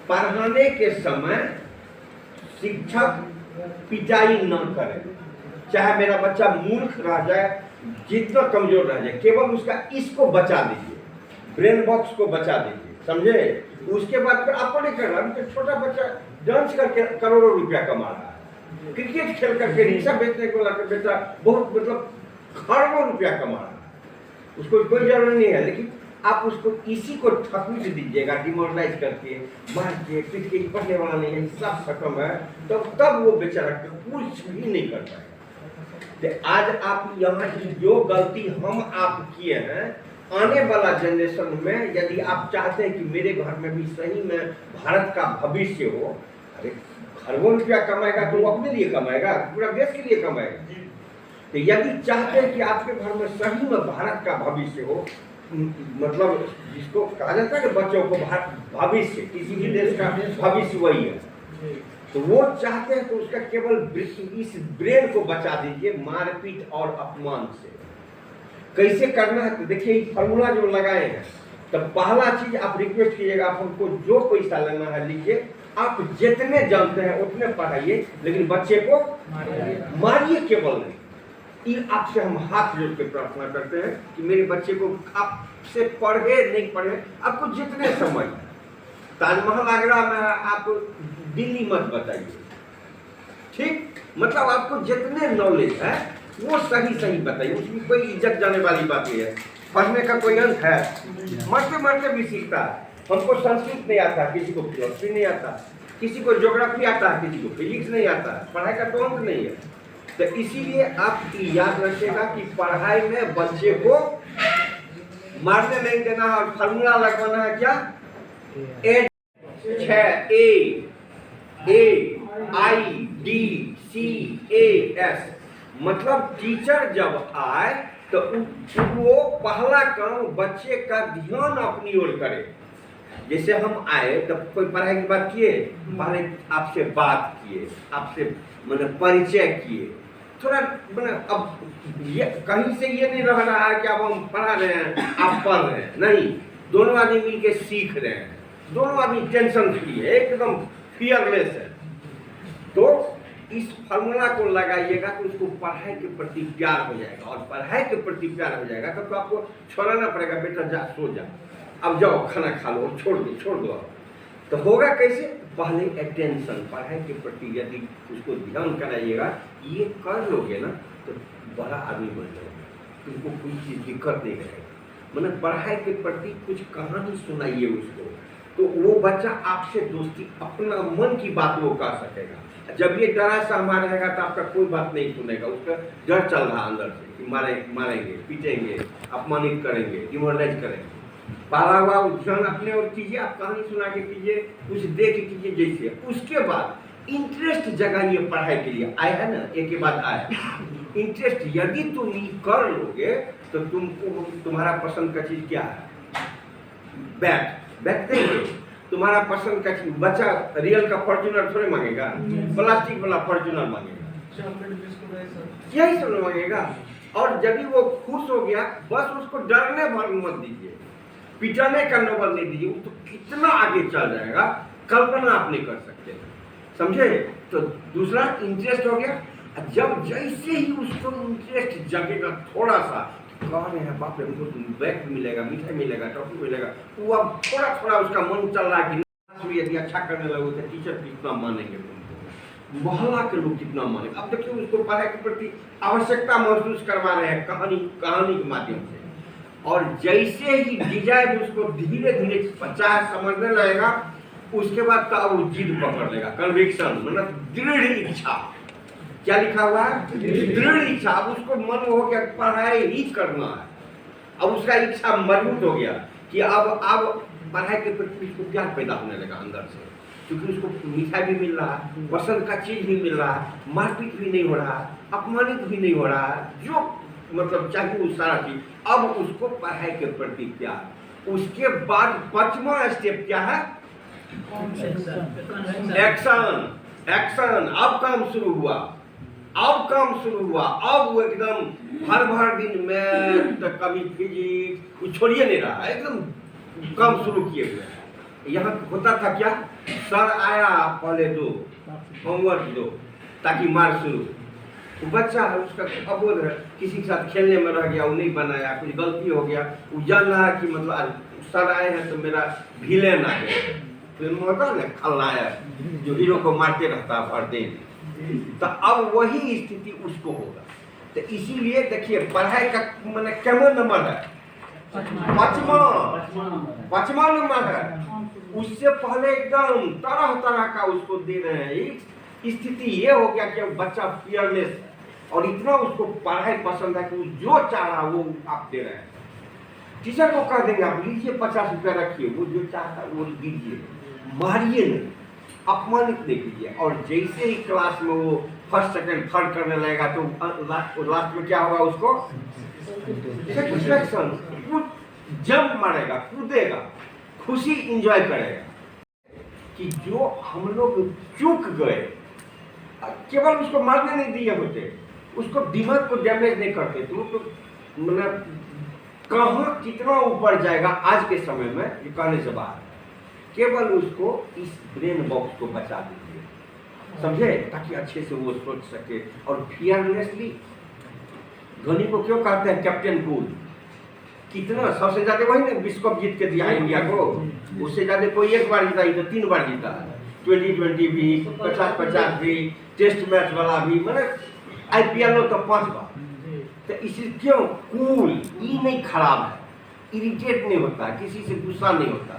पढ़ाने के समय शिक्षक पिटाई न करे, चाहे मेरा बच्चा मूर्ख रह जाए, जितना कमजोर रह जाए, केवल उसका इसको बचा दीजिए, ब्रेन बॉक्स को बचा दीजिए, समझे। उसके बाद फिर आपको नहीं करना। तो छोटा बच्चा डांस करके करोड़ों रुपया कमा रहा है, क्रिकेट खेल करके रिक्शा बेचने को लाकर बेटा बहुत मतलब खरबों रुपया कमा रहा है, उसको कोई जरूरत नहीं है। लेकिन आप उसको इसी को ठकने दीजिएगा, डिमोरलाइज करके, मार के, पीट के, पढ़ने वाला नहीं है, सब खत्म है, तो तब वो बेचारा कुछ भी नहीं कर पाएगा। तो आज आप यहाँ की जो गलती हम आप किए हैं, आने वाला जनरेशन में यदि आप चाहते हैं कि मेरे घर में भी सही में भारत का भविष्य हो, अरे खरबों रुपया कमाएगा तो वो अपने लिए कमाएगा, पूरा देश के लिए कमाएगा। तो यदि चाहते हैं कि आपके घर में सही में भारत का भविष्य हो, मतलब जिसको कहा जाता है कि बच्चों को भविष्य, किसी भी देश का भविष्य वही है, तो वो चाहते हैं तो उसका केवल इस ब्रेन को बचा दीजिए मारपीट और अपमान से। कैसे करना है तो देखिए, फॉर्मूला जो लगाए हैं, तो पहला चीज आप रिक्वेस्ट कीजिएगा, आप हमको जो पैसा लेना है लीजिए, आप जितने जानते हैं उतने पढ़ाइए, लेकिन बच्चे को मारिए केवल नहीं। ये आपसे हम हाथ जोड़ के प्रार्थना करते हैं कि मेरे बच्चे को आपसे पढ़े नहीं पढ़े, आपको जितने समय, ताजमहल आगरा में आप दिल्ली मत बताइए, ठीक, मतलब आपको जितने नॉलेज है वो सही बताइए, उसकी कोई इज्जत जाने वाली बात नहीं है। पढ़ने का कोई अंत है, मरते मरते भी सीखता है। हमको संस्कृत नहीं आता, किसी को फिलोसफी नहीं आता, किसी को ज्योग्राफी आता है, किसी को फिजिक्स नहीं आता, पढ़ाई का तो अंत नहीं है। तो इसीलिए आप याद रखिएगा कि पढ़ाई में बच्चे को मारने नहीं देना है, और फार्मूला लगवाना है क्या, AIDCAS, मतलब टीचर जब आए तो वो पहला काम बच्चे का ध्यान अपनी ओर करे। जैसे हम आए तब कोई पढ़ाई की बात किए, पहले आपसे बात किए, आपसे मतलब परिचय किए, थोड़ा मतलब अब ये कहीं से ये नहीं रह रहा है कि अब हम पढ़ा रहे हैं आप पढ़ रहे हैं, नहीं, दोनों आदमी मिलके सीख रहे हैं, दोनों आदमी टेंशन फ्री है, एकदम फियरलेस है। तो इस फॉर्मूला को लगाइएगा तो उसको पढ़ाई के प्रति प्यार हो जाएगा, और पढ़ाई के प्रति प्यार हो जाएगा तो आपको छोड़ना पड़ेगा, बेटा जा सो जा, अब जाओ खाना खा लो, छोड़ दो। तो होगा कैसे, पहले अटेंशन, पढ़ाई के प्रति यदि उसको ध्यान कराइएगा, ये कर लोगे ना तो बड़ा आदमी बन जाएगा, तुमको कोई चीज़ दिक्कत नहीं रहेगा। मतलब पढ़ाई के प्रति कुछ कहानी सुनाइए उसको, तो वो बच्चा आपसे दोस्ती, अपना मन की बात वो कर सकेगा। जब ये डरा सहमा रहेगा तो आपका कोई बात नहीं सुनेगा, उसका डर चल रहा अंदर से कि मारेंगे, पीटेंगे, अपमानित करेंगे, डिमोरलाइज करेंगे। पाला हुआ ध्यान अपने और कीजिए, आप कहानी सुना के कीजिए, कुछ दे के कीजिए जैसे। उसके बाद इंटरेस्ट जगाइए पढ़ाई के लिए, आए है ना, एक के बाद आए इंटरेस्ट। यदि तुम ये कर लोगे तो तुमको तुम्हारा पसंद का चीज क्या है, बैठते हैं, तुम्हारा पसंद का चीज, बच्चा रियल का फॉर्च्यूनर थोड़े मांगेगा, प्लास्टिक वाला फॉर्च्यूनर मांगेगा, यही सब मांगेगा। और यदि वो खुश हो गया, बस उसको डरने भर मत दीजिए, पिटाने का नौबत नहीं दीजिए, तो कितना आगे चल जाएगा कल्पना आप नहीं कर सकते, समझे। तो दूसरा इंटरेस्ट हो गया, जब जैसे ही उसको इंटरेस्ट जगेगा थोड़ा सा, कह रहे हैं बाप रे हमको बैग मिलेगा, मिठाई मिलेगा, टॉफी मिलेगा, वो अब थोड़ा उसका मन चल रहा है कि यदि अच्छा करने लगो तो टीचर कितना मानेंगे, मोहल्ला के लोग कितना मानेंगे। अब देखिए उसको पढ़ाई के प्रति आवश्यकता महसूस करवा रहे हैं कहानी के माध्यम से, और जैसे ही डिजाइन उसको धीरे धीरे चाहे समझने लगेगा, उसके बाद का वो जिद पकड़ लेगा, कन्विक्शन, मतलब दृढ़ इच्छा। क्या लिखा हुआ है, दृढ़ इच्छा। अब उसको मन हो गया पढ़ाई ही करना है, अब उसका इच्छा मजबूत हो गया कि अब पढ़ाई के प्रति उसको प्यार पैदा होने लगा अंदर से, क्योंकि उसको मिठाई भी मिल रहा है, पसंद का चीज भी मिल रहा है, मारपीट भी नहीं हो रहा है, अपमानित भी नहीं हो रहा है, जो मतलब चाहिए वो सारा चीज। अब उसको पढ़ाई के प्रति प्यार। उसके बाद 5वां स्टेप क्या है, एक्शन। अब काम शुरू हुआ, अब वो एकदम भर दिन में तो कभी फिजिक्स छोड़िए नहीं रहा, एकदम काम शुरू किए हुए। यहाँ होता था क्या, सर आया पहले दो होमवर्क दो ताकि मार शुरू। तो बच्चा उसका अबोध है, किसी के साथ खेलने में रह गया, वो नहीं बनाया, कुछ गलती हो गया, वो जान रहा है कि मतलब आज सर आए हैं तो मेरा विलेन आ गया, फिल्म होता है ना खलनायक जो हीरो को मारते रहता है हर दिन, तो अब वही स्थिति उसको होगा। तो इसीलिए देखिए पढ़ाई का मैंने क्या नंबर है, पांचवा नंबर है। उससे पहले एकदम तरह तरह का उसको दे रहे हैं। स्थिति ये हो गया कि बच्चा फियरलेस है और इतना उसको पढ़ाई पसंद है कि वो जो चाह रहा वो आप दे रहे हैं। टीचर को कह देंगे आप लीजिए 50 रुपया रखिए, वो जो चाहता है वो दीजिए, मारिए नहीं, अपमानित नहीं कीजिए। और जैसे ही क्लास में वो फर्स्ट सेकंड थर्ड करने लगेगा तो लास्ट में क्या होगा, उसको सेटिस्फैक्शन, जंप मारेगा, कूदेगा, खुशी इंजॉय करेगा कि जो हम लोग चूक गए। केवल उसको मारने नहीं दिए होते, उसको दिमाग को डैमेज नहीं करते, तो मतलब कहाँ कितना ऊपर जाएगा आज के समय में ये कहने से बाहर। केवल उसको इस ब्रेन बॉक्स को बचा दीजिए, समझे, ताकि अच्छे से वो सोच सके। और फियरलेसली, धोनी को क्यों कहते हैं कैप्टन कूल, कितना सबसे ज्यादा वही ना विश्व कप जीत के दिया इंडिया को, उससे ज्यादा कोई एक बार जीता, तो 3 बार जीता, 2020 भी, 50-50 भी, टेस्ट मैच वाला भी, मतलब IPL तो 5 बार। तो इसी क्यों कूल, ये नहीं खराब है, इरिटेट नहीं होता, किसी से गुस्सा नहीं होता।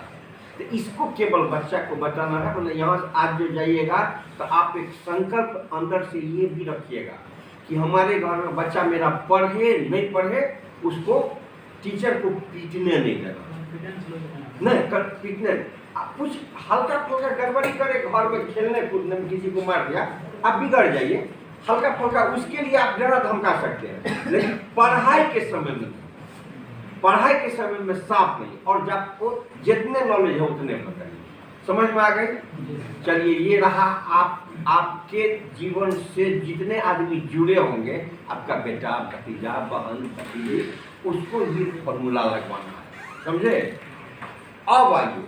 तो इसको केवल बच्चा को बताना है। मतलब यहाँ से आज जो जाइएगा तो आप एक संकल्प अंदर से ये भी रखिएगा कि हमारे घर में बच्चा मेरा पढ़े नहीं पढ़े, उसको टीचर को पीटने नहीं देना, नहीं पीटने, कुछ हल्का फुल्का गड़बड़ी करे, घर में खेलने कूदने में किसी को मार दिया, आप बिगड़ जाइए, हल्का फुल्का उसके लिए आप डरा धमका सकते हैं, लेकिन पढ़ाई के समय में साफ नहीं। और जब आपको जितने नॉलेज है उतने बताइए। समझ में आ गई? चलिए, ये रहा आपके जीवन से जितने आदमी जुड़े होंगे, आपका बेटा, भतीजा, बहन, भतीजी, उसको ये फॉर्मूला लगवाना है, समझे। अब आइए